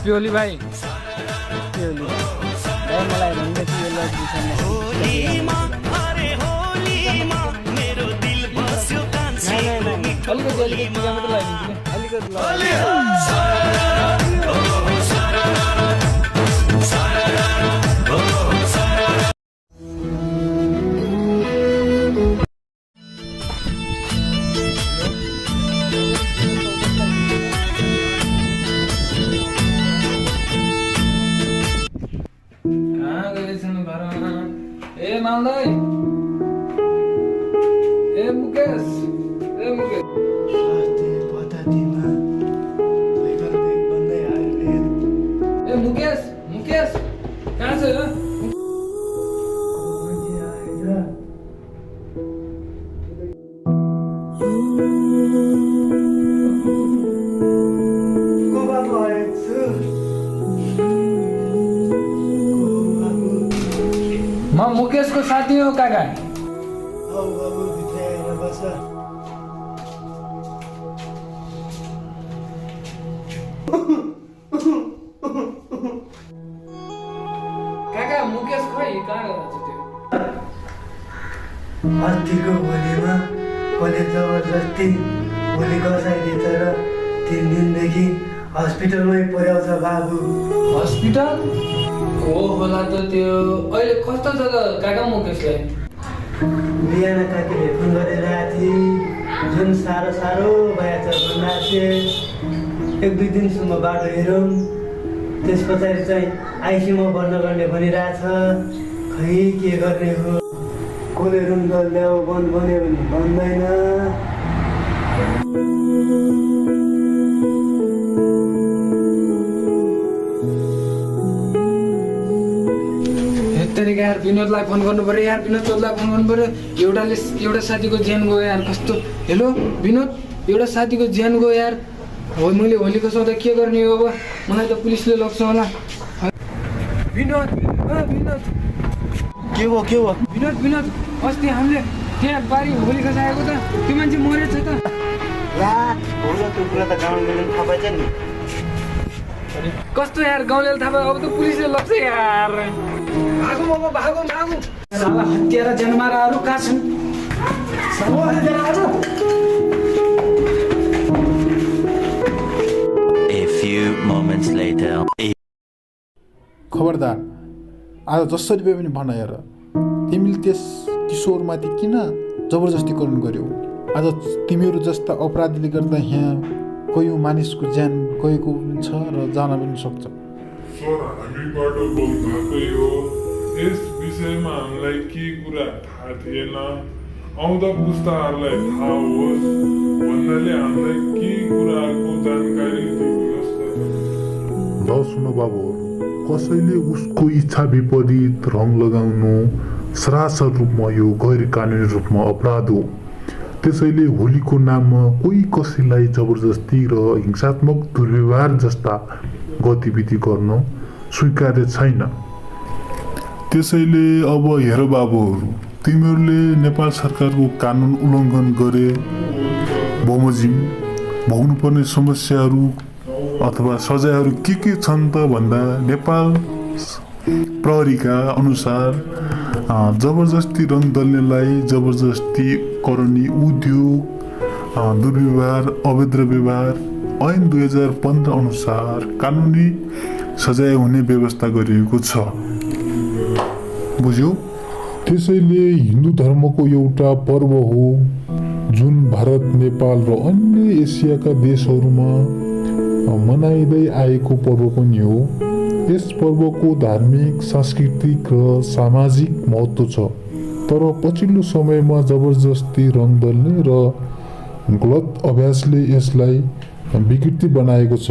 पिओली भाइ मलाई भन्दै थियो होलीमा अरे होलीमा मेरो दिल बस्यो कान्छीको मिठो अलिकति मात्र लगाइदिन्छु क्या कहाँ गएछन् घरमा ए मालदाई ए मुकेश ए मुकेश कहाँ छ यो म मुकेशको साथी हो काका काका मुकेश खै कहाँ गएको छ त्यो अस्तिको होलीमा कसले जबरजस्ती होली गसाइदिन्छ र 3 दिनदेखि हस्पिटलमै पुर्याउँछ बाबु। हस्पिटल को होला त त्यो अहिले कस्तो छ त काका मुकेशलाई बिहान काकीले फोन गरेर आएको थिए जुन साह्रो भएछ भन्दा थिए 1-2 दिनसम्म बाटो हेरौँ त्यस पछाडि चाहिँ आइसियुमा भर्ना गर्ने भनिरहेछ खै के गर्ने हो कसले रुम ल्याऊ बन्द भन्यो भने भन्दैन तरिका यार विनोदलाई फोन गर्नु पर्यो यार विनोदलाई फोन गर्नु पर्यो एउटा साथीको ज्यान गयो यार कस्तो हेलो विनोद एउटा साथीको ज्यान गयो यार हो मैले होलीको सौदा के गर्ने हो अब मलाई त पुलिसले लग्छ होला विनोद के हो विनोद अस्ति हामीले त्यहाँ बारी होली खसाएको त त्यो मान्छे मरेछ त ला हो त्यो कुरा त गाउँले थाहा पाइन्छ नि कस्तो यार गाउँले थाहा भयो अब त पुलिसले लग्छ यार भागौँ साला हत्यारा जनमाराहरू कहाँ छन् A few moments later. खबरदार आज जसरी भए पनि भन हेर तिमीले त्यस किशोरमाथि किन जबरजस्तीकरण गर्यौ आज तिमीहरू जस्ता अपराधीले गर्दा यहाँ कयौँ मानिसको ज्यान गएको हुन्छ र जान पनि सक्छ सर हामीबाट बोल्दै हो यस विषयमा हामीलाई के कुरा थाहा थिएन आउँदा पुस्ताहरूलाई थाहा होस् भन्नाले हामीलाई के कुराको जानकारी दिनुहोस् ल सुन बाबुहरू कसैले उसको इच्छा विपरीत रङ लगाउनु सरासर रूपमा यो गैर कानुनी रूपमा अपराध हो त्यसैले होलीको नाममा कोही कसैलाई जबरजस्ती र हिंसात्मक दुर्व्यवहार जस्ता गतिविधि गर्न स्वीकार्य छैन त्यसैले अब हेर बाबुहरू तिमीहरूले नेपाल सरकारको कानुन उल्लङ्घन गरे बमोजिम भोग्नुपर्ने समस्याहरू अथवा सजायहरू के छन् त भन्दा नेपाल प्रहरीका अनुसार जबरजस्ती रङ दल्नेलाई जबरजस्ती करनी उद्योग दुर्व्यवहार अवैध व्यवहार ऐन 2015 अनुसार कानुनी सजाय हुने व्यवस्था गरिएको छ बुझ्यौ त्यसैले हिन्दू धर्मको एउटा पर्व हो जुन भारत नेपाल र अन्य एसियाका देशहरूमा मनाइँदै आएको पर्व पनि हो यस पर्वको धार्मिक सांस्कृतिक र सामाजिक महत्त्व छ तर पछिल्लो समयमा जबरजस्ती रङ दल्ने र गलत अभ्यासले यसलाई विकृति बनाएको छ